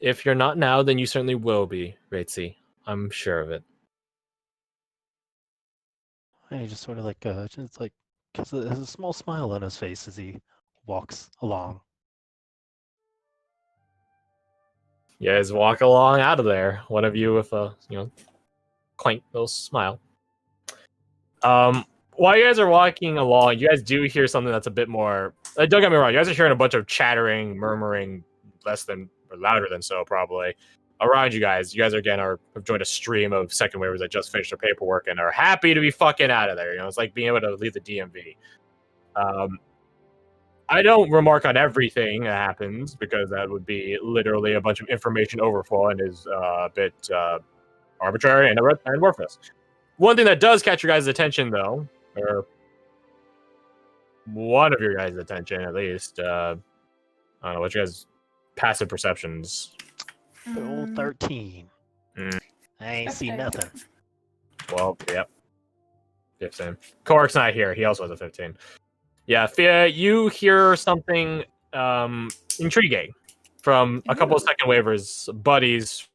If you're not now, then you certainly will be, Ratesy. I'm sure of it. And he just sort of like, has a small smile on his face as he walks along. You guys walk along out of there. One of you with a quaint little smile. While you guys are walking along, you guys do hear something that's a bit more. Don't get me wrong. You guys are hearing a bunch of chattering, murmuring, less than or louder than so probably around you guys. You guys have joined a stream of second waivers that just finished their paperwork and are happy to be fucking out of there. It's like being able to leave the DMV. I don't remark on everything that happens because that would be literally a bunch of information overflow and is a bit arbitrary and worthless. One thing that does catch your guys' attention, though, or one of your guys' attention at least, I don't know, what you guys' passive perceptions? Old 13. I ain't see nothing. Well, yep. 15. Korik's not here. He also has a 15. Yeah, Thea, you hear something intriguing from a couple of second waivers, buddies.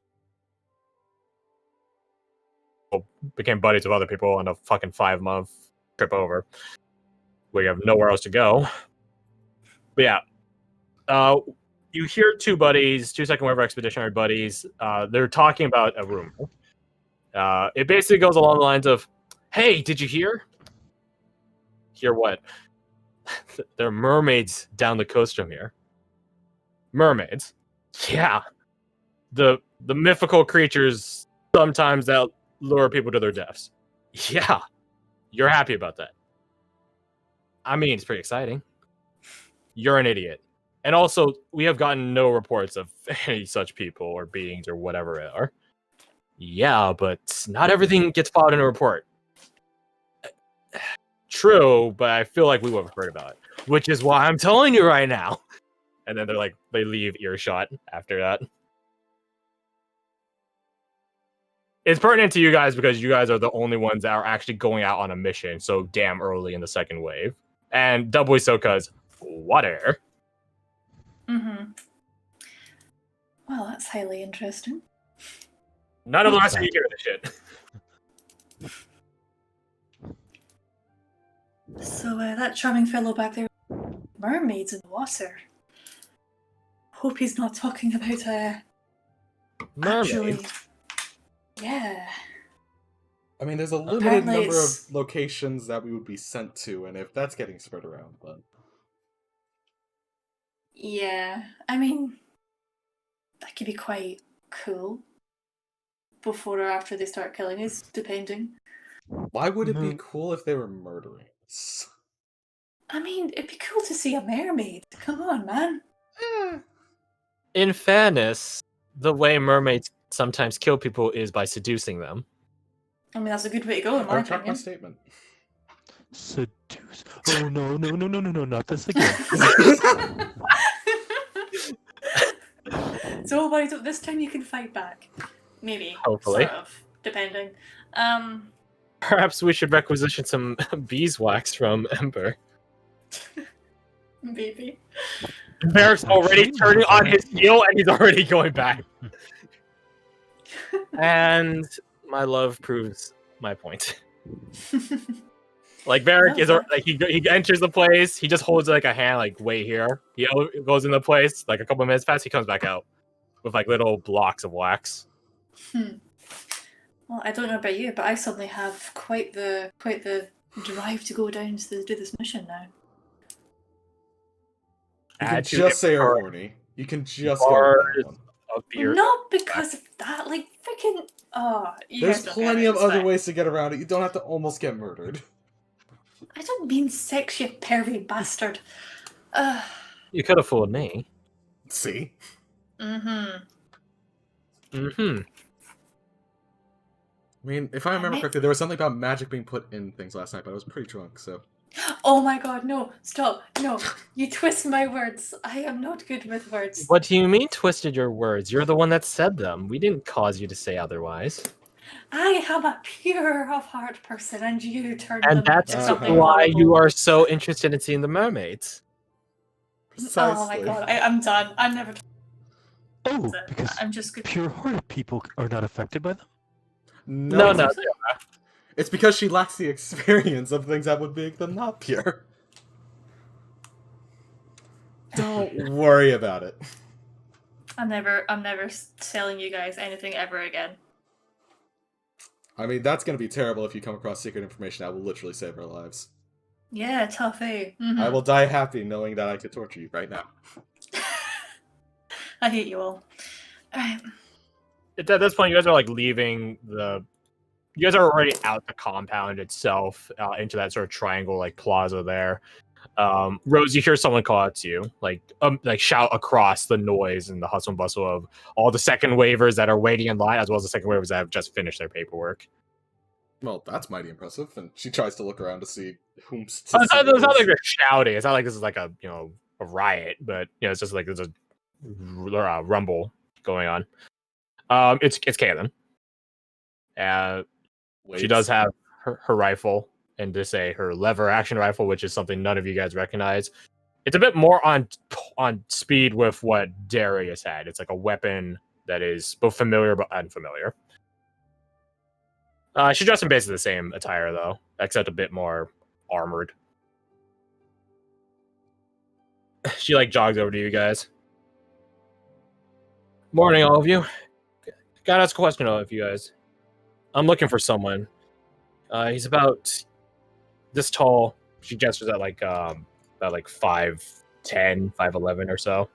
Became buddies with other people on a fucking 5-month trip over. We have nowhere else to go. But yeah, you hear two second waiver expeditionary buddies. They're talking about a room. It basically goes along the lines of, "Hey, did you hear? Hear what? There are mermaids down the coast from here. Mermaids? Yeah. The mythical creatures sometimes that lure people to their deaths. Yeah. You're happy about that. I mean, it's pretty exciting. You're an idiot. And also, we have gotten no reports of any such people or beings or whatever they are. Yeah, but not everything gets filed in a report. True, but I feel like we would have heard about it, which is why I'm telling you right now." And then they leave earshot after that. It's pertinent to you guys because you guys are the only ones that are actually going out on a mission so damn early in the second wave. And doubly so because water. Mm-hmm. Well, that's highly interesting. None of the rest of you hear this shit. So that charming fellow back there, mermaids in the water. Hope he's not talking about Mermaids? actually. Yeah. I mean, there's a limited number of locations that we would be sent to, and if that's getting spread around, then... Yeah, I mean, that could be quite cool. Before or after they start killing us, depending. Why would it be cool if they were murdering us? I mean, it'd be cool to see a mermaid. Come on, man. In fairness, the way mermaids sometimes kill people is by seducing them. I mean, that's a good way to go, in my retract my opinion. statement. Seduce. Oh, no, not this again. So, this time you can fight back. Maybe. Hopefully. Sort of, depending. Perhaps we should requisition some beeswax from Ember. Maybe. Varric's already turning on his heel and he's already going back. And my love proves my point. Like Varric is like he enters the place, he just holds like a hand, like wait here. He goes in the place, like a couple of minutes pass, he comes back out with like little blocks of wax. Well, I don't know about you, but I suddenly have quite the drive to go down to do this mission now. You can just say you're horny. You can just go Not because of that, like freaking. Oh, there's plenty of other ways to get around it. You don't have to almost get murdered. I don't mean sex, you pervy bastard. You could have fooled me. See? Mm-hmm. Mm-hmm. I mean, if I remember correctly, there was something about magic being put in things last night, but I was pretty drunk, so... Oh my god, no. Stop. No. You twist my words. I am not good with words. What do you mean twisted your words? You're the one that said them. We didn't cause you to say otherwise. I am a pure of heart person, and you turned and them that's into something why horrible. you are so interested in seeing the mermaids. Precisely. Oh my god, I'm done. I'm never... Oh, So because I'm just good. pure-hearted people are not affected by them? No. It's because she lacks the experience of things that would make them not pure. Don't worry about it. I'm never selling you guys anything ever again. I mean, that's going to be terrible if you come across secret information that will literally save our lives. Yeah, tough, eh? I will die happy knowing that I could torture you right now. I hate you all. Alright. At this point, you guys are like leaving the. You guys are already out the compound itself, into that sort of triangle like plaza there. Rose, you hear someone call out to you, like shout across the noise and the hustle and bustle of all the second waivers that are waiting in line, as well as the second waivers that have just finished their paperwork. Well, that's mighty impressive. And she tries to look around to see whom. It's not like they're shouting. It's not like this is like a riot, but it's just like there's a rumble going on. It's Kaylin. She does have her rifle, and to say her lever action rifle, which is something none of you guys recognize. It's a bit more on speed with what Darius had. It's like a weapon that is both familiar but unfamiliar. She's dressed in basically the same attire though, except a bit more armored. She like jogs over to you guys. Morning, all of you. Gotta ask a question, all of you guys. I'm looking for someone. He's about this tall. She gestures at about 5'10", 5'11" or so.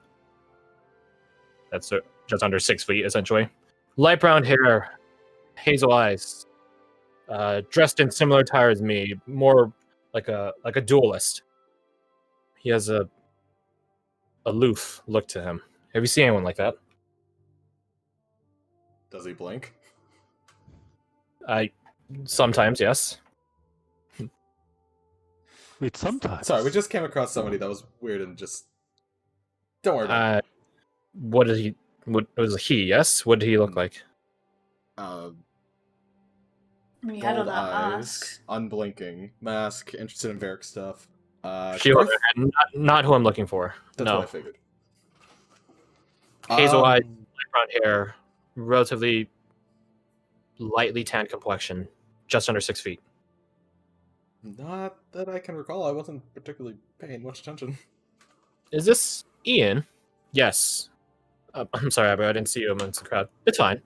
That's just under 6 feet, essentially. Light brown hair, hazel eyes. Dressed in similar attire as me, more like a duelist. He has a aloof look to him. Have you seen anyone like that? Does he blink? Sometimes, yes. Wait, sometimes. Sorry, we just came across somebody that was weird and just... Don't worry about it. What did he... What was he, yes? What did he look like? You had on Gold that eyes, mask. unblinking, mask, interested in Varric stuff. Garth? Not who I'm looking for. That's no. what I figured. Hazel eyes, light brown hair, relatively lightly tanned complexion, just under 6 feet. Not that I can recall. I wasn't particularly paying much attention. Is this Ian? Yes. I'm sorry, but I didn't see you amongst the crowd. It's fine.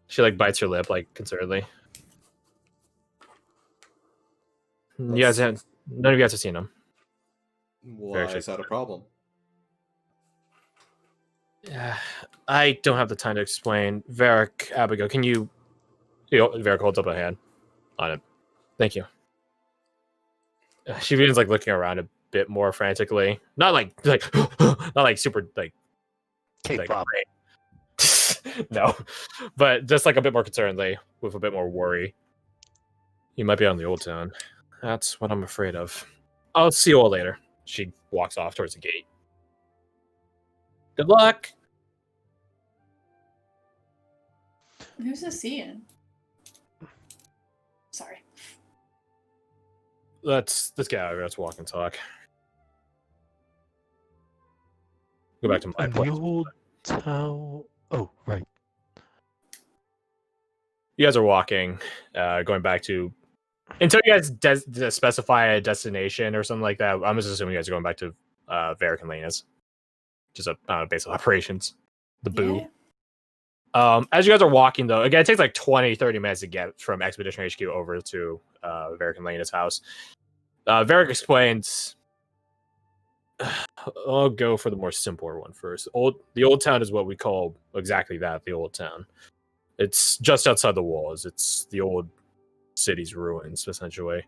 She bites her lip concernedly. None of you guys have seen him. Why is that a problem? Yeah, I don't have the time to explain. Varric, Abigail, can you... Varric holds up a hand on it. Thank you. She begins looking around a bit more frantically. Not not super K-pop. No, but just a bit more concernedly, with a bit more worry. You might be on the old town. That's what I'm afraid of. I'll see you all later. She walks off towards the gate. Good luck. Who's this Ian? Sorry. Let's get out of here. Let's walk and talk. Go back to my And place. the old town. Oh, right. You guys are walking, going back to... Until you guys specify a destination or something like that, I'm just assuming you guys are going back to Varric and Lena's. Just a base of operations. The Boo. Yeah. As you guys are walking, though, again, it takes 20, 30 minutes to get from Expedition HQ over to Varric and Lena's house. Varric explains... I'll go for the more simpler one first. The old town is what we call exactly that, the old town. It's just outside the walls. It's the old city's ruins, essentially.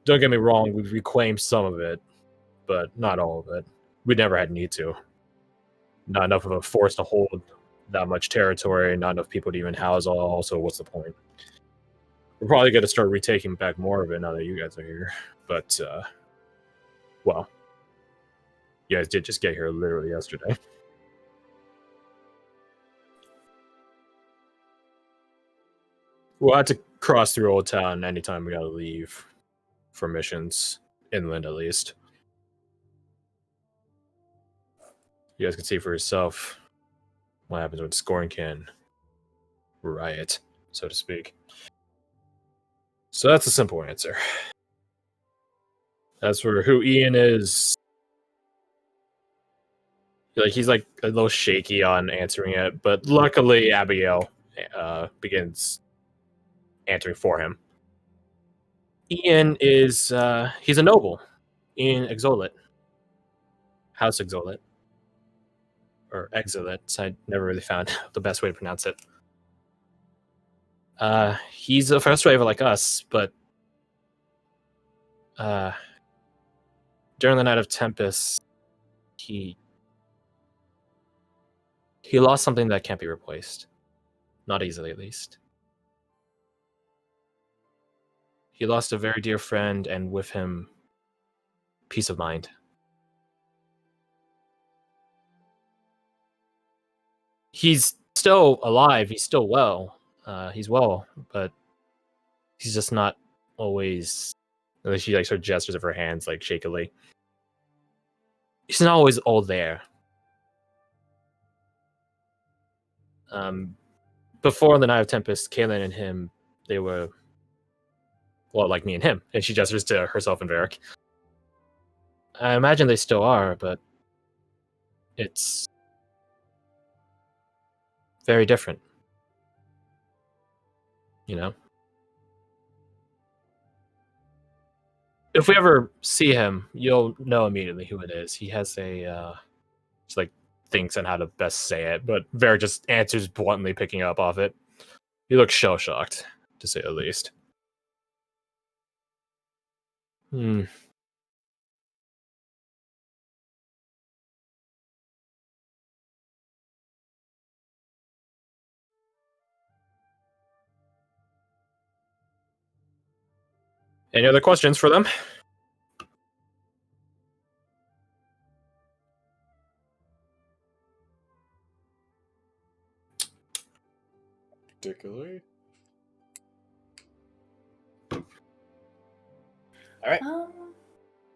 Don't get me wrong, we've reclaimed some of it, but not all of it. We never had need to. Not enough of a force to hold that much territory, not enough people to even house all, so what's the point? We're probably going to start retaking back more of it now that you guys are here. But, well, you guys did just get here literally yesterday. We'll have to cross through Old Town anytime we gotta leave for missions, inland at least. You guys can see for yourself what happens when scoring can riot, so to speak. So that's a simple answer. As for who Ian is, he's like a little shaky on answering it, but luckily Abigail begins answering for him. Ian is he's a noble. Ian Exolit. House Exolit. Or Exilit. I never really found the best way to pronounce it. He's a first waver like us, but during the Night of Tempest, he lost something that can't be replaced. Not easily, at least. He lost a very dear friend, and with him, peace of mind. He's still alive. He's still well. He's well, but he's just not always. She like sort of gestures of her hands like shakily. He's not always all there. Before the Night of Tempest, Kaylin and him, they were, well, like me and him. And she gestures to herself and Varric. I imagine they still are, but it's very different. You know? If we ever see him, you'll know immediately who it is. He has a, just like thinks on how to best say it, but Varric just answers bluntly, picking up off it. He looks shell-shocked, to say the least. Any other questions for them? Particularly? All right.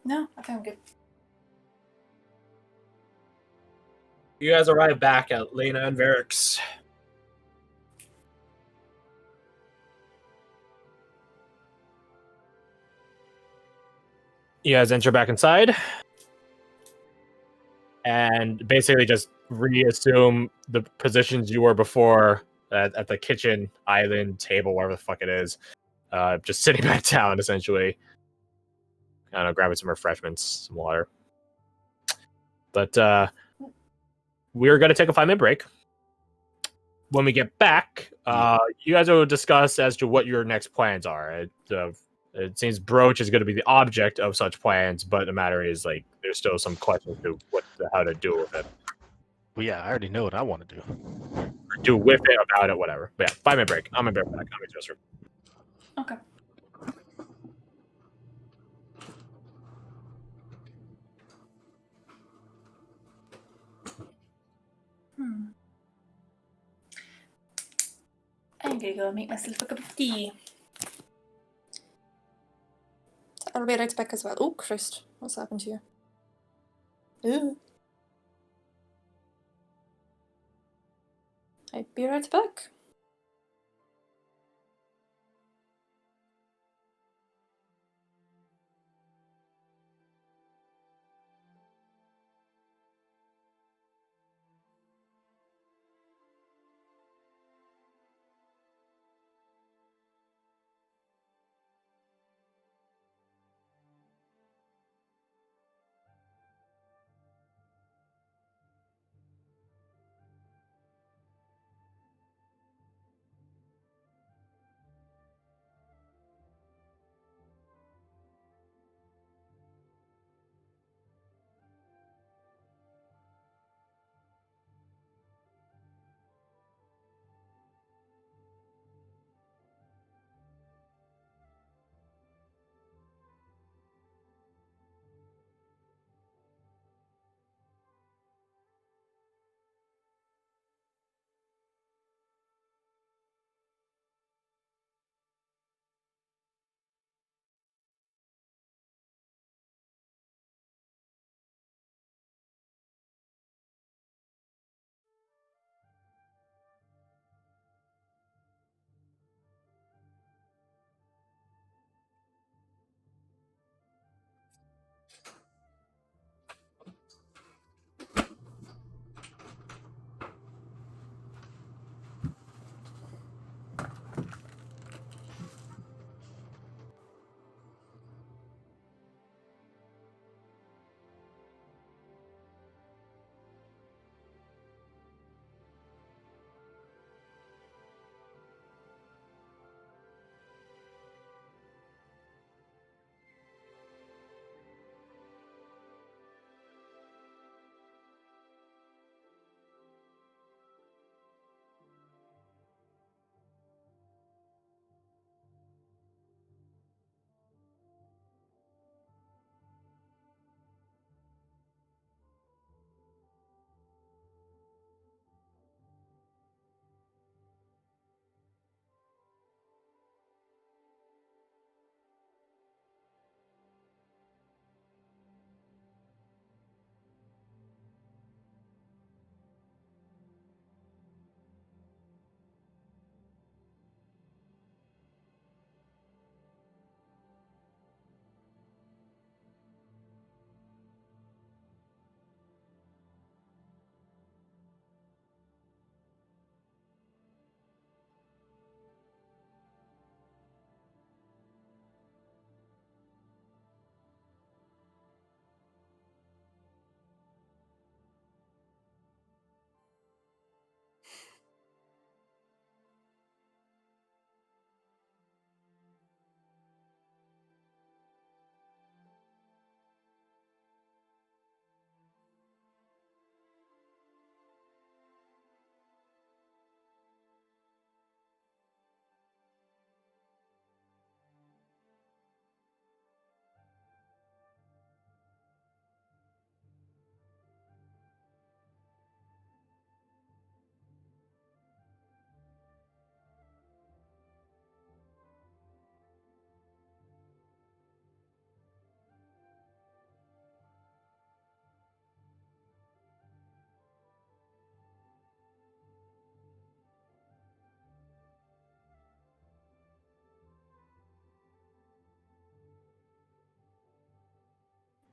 No, I think I'm good. You guys arrive back at Lena and Varric's. You guys enter back inside and basically just reassume the positions you were before at the kitchen, island, table, whatever the fuck it is. Just sitting back down, essentially. I don't know, grabbing some refreshments, some water. But we're going to take a 5-minute break. When we get back, you guys will discuss as to what your next plans are. It seems Brooch is going to be the object of such plans, but the matter is, like, there's still some questions to how to do with it. Well, yeah, I already know what I want to do. Or do with it, about it, whatever. But yeah, 5-minute break. I'm going to be back. I'm just Okay. I'm gonna go make myself a cup of tea. I'll be right back as well. Oh, Christ. What's happened here? Ooh. I'll be right back.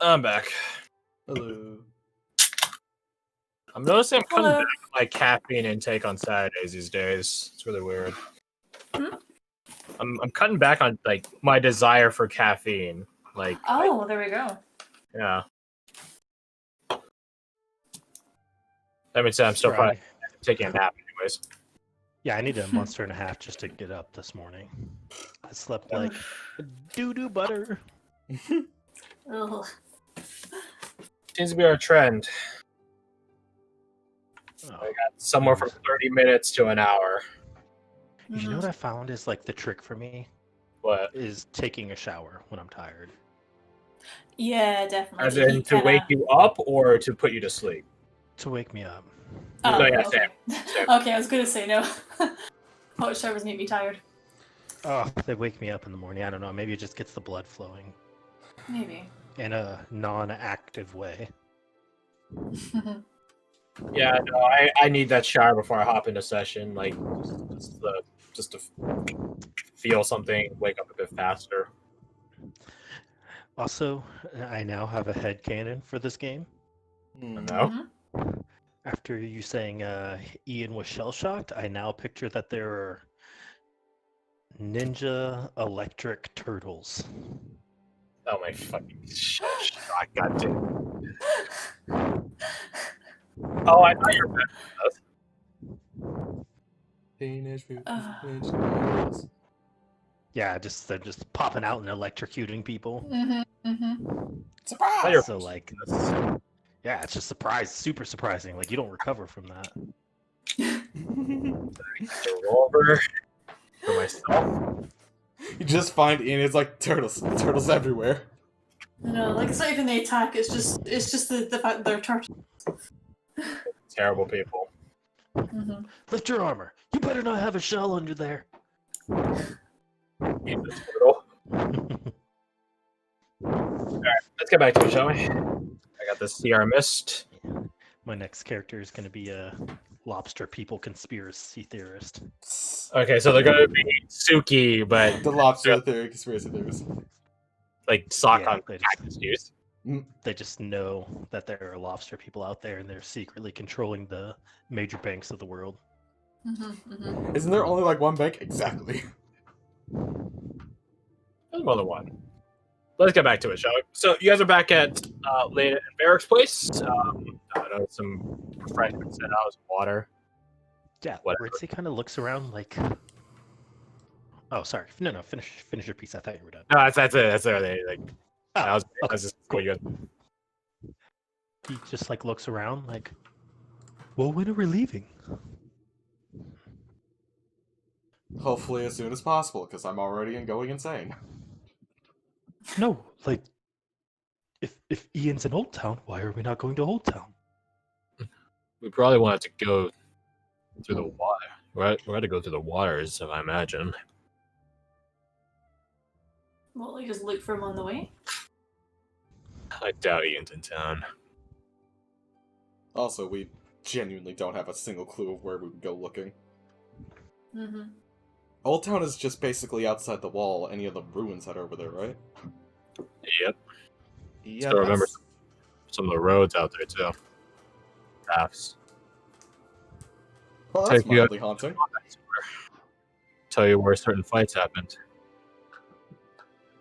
I'm back. Hello. I'm noticing I'm cutting Hello. back my caffeine intake on Saturdays these days. It's really weird. Hmm? I'm cutting back on like my desire for caffeine. Like, Oh, there we go. yeah. That means I'm still Bro, probably taking a nap, anyways. yeah, I need a monster and a half just to get up this morning. I slept like doo-doo butter. Ugh. Seems to be our trend. Oh. I got somewhere from 30 minutes to an hour. You know what I found is like the trick for me What? is taking a shower when I'm tired. Yeah, definitely. As The in heat to wake you up or to put you to sleep? To wake me up. Oh, No, yeah, okay. same. Okay, I was gonna say no. Hot showers make me tired. Oh, they wake me up in the morning. I don't know. Maybe it just gets the blood flowing Maybe. in a non-active way. Yeah, no, I need that shower before I hop into session. Like, just to feel something, wake up a bit faster. Also, I now have a headcanon for this game. No? After you saying Ian was shell-shocked, I now picture that there are ninja electric turtles. Oh my fucking shot, goddamn. Oh, I thought you were back with us. Teenage Mutant Uh. Ninja Turtles. Yeah, they're just popping out and electrocuting people. Surprise! So like, yeah, it's just super surprising. Like you don't recover from that. Revolver for myself. You just find Ian, it's like turtles everywhere. No, like it's not even the attack. It's just the fact that they're turtles. Terrible people. Lift your armor. You better not have a shell under there. Eat the turtle. Alright, let's get back to it, shall we? I got this CR mist. My next character is going to be a lobster people conspiracy theorist. Okay, so they're gonna be Suki, but The lobster theory, conspiracy theories. like sock Yeah, on cactus juice. They just know that there are lobster people out there and they're secretly controlling the major banks of the world. Isn't there only like one bank? Exactly. There's more than one. Let's get back to it, shall we? So you guys are back at Lena and Barrick's place. I don't know, some refreshments and water. Yeah, Whatever. Ritzy kind of looks around like. Oh, sorry. No. Finish your piece. I thought you were done. No, that's it. That's it. Like, Oh, I was okay, just cool. you guys. He just like looks around like, well, when are we leaving? Hopefully as soon as possible, because I'm already going insane. No, like, if Ian's in Old Town, why are we not going to Old Town? We probably wanted to go through the water. We're to go through the waters, I imagine. Well, you just look for him on the way. I doubt Ian's in town. Also, we genuinely don't have a single clue of where we would go looking. Old Town is just basically outside the wall, any of the ruins that are over there, right? Yep. Yeah. So remember some of the roads out there too. Paths. Well, that's Take you mildly haunting. Tell you where certain fights happened.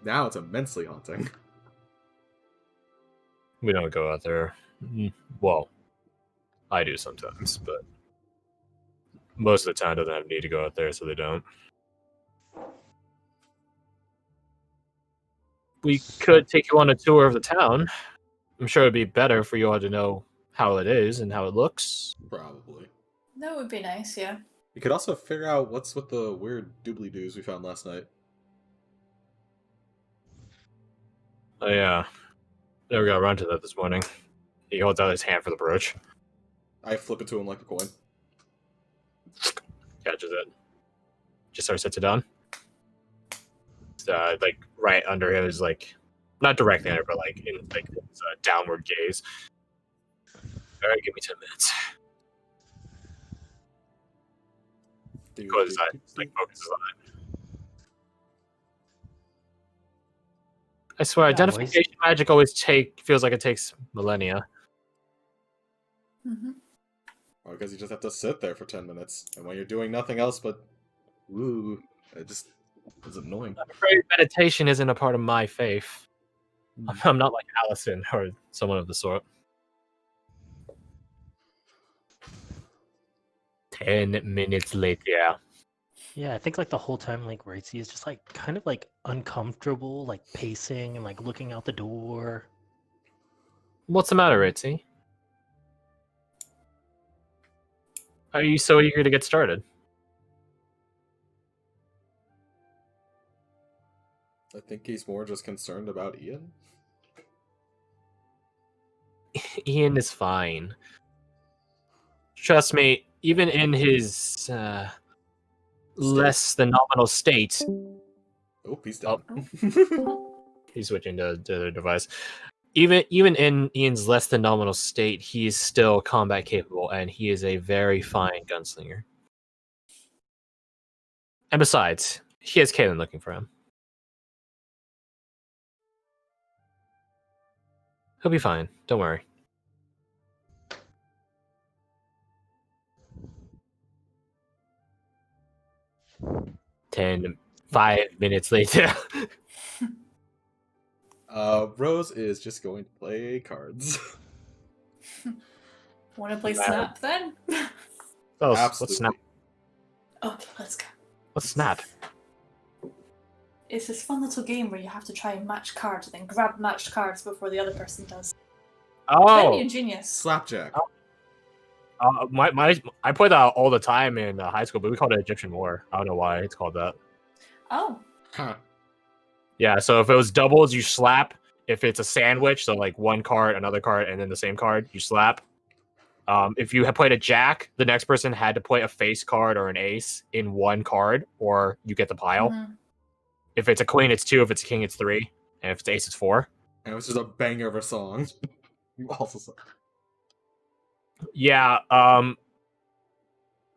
Now it's immensely haunting. We don't go out there. Well, I do sometimes, but most of the time doesn't have need to go out there, so they don't. We could take you on a tour of the town. I'm sure it'd be better for you all to know how it is and how it looks. Probably. That would be nice, yeah. We could also figure out what's with the weird doobly-doos we found last night. Oh yeah, never got around to that this morning. He holds out his hand for the brooch, I flip it to him like a coin. catches it, just sort of sets it down. Like right under him is like, not directly under, but like in like his downward gaze. All right, give me 10 minutes. Because I like focuses on it. I swear, Yeah, boys. identification magic always feels like it takes millennia. Mm-hmm. Or because you just have to sit there for 10 minutes, and when you're doing nothing else but woo, it just is annoying. I'm afraid meditation isn't a part of my faith. I'm not like Allison or someone of the sort. 10 minutes later. Yeah, I think like the whole time like Racy is just like kind of like uncomfortable, like pacing and like looking out the door. What's the matter, Ritzy? Are you so eager to get started? I think he's more just concerned about Ian. Ian is fine. Trust me, even in his less than nominal state. Oh, he's done. He's switching to the device. Even in Ian's less than nominal state, he is still combat capable, and he is a very fine gunslinger. And besides, he has Kaylin looking for him. He'll be fine. Don't worry. Five minutes later. Rose is just going to play cards. Want to play Snap then? Let's Absolutely. snap. Okay, let's go. Let's snap. It's this fun little game where you have to try and match cards and then grab matched cards before the other person does. Very Oh, ingenious. Slapjack. I played that all the time in high school, but we called it Egyptian War. I don't know why it's called that. Oh. Huh. Yeah, so if it was doubles, you slap. If it's a sandwich, so like one card, another card, and then the same card, you slap. If you had played a jack, the next person had to play a face card or an ace in one card, or you get the pile. Mm-hmm. If it's a queen, it's 2. If it's a king, it's 3. And if it's ace, it's 4. And it was just a banger of a song. You also said. Yeah,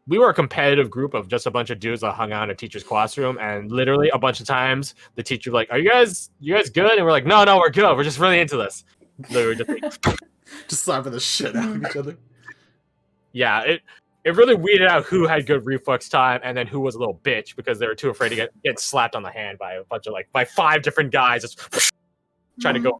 we were a competitive group of just a bunch of dudes that hung out in a teacher's classroom, and literally a bunch of times the teacher would be like, "Are you guys good?" And we're like, "No, we're good. We're just really into this." Literally just like, Just slapping the shit out of each other. yeah, it really weeded out who had good reflex time and then who was a little bitch because they were too afraid to get slapped on the hand by a bunch of by 5 different guys just trying to go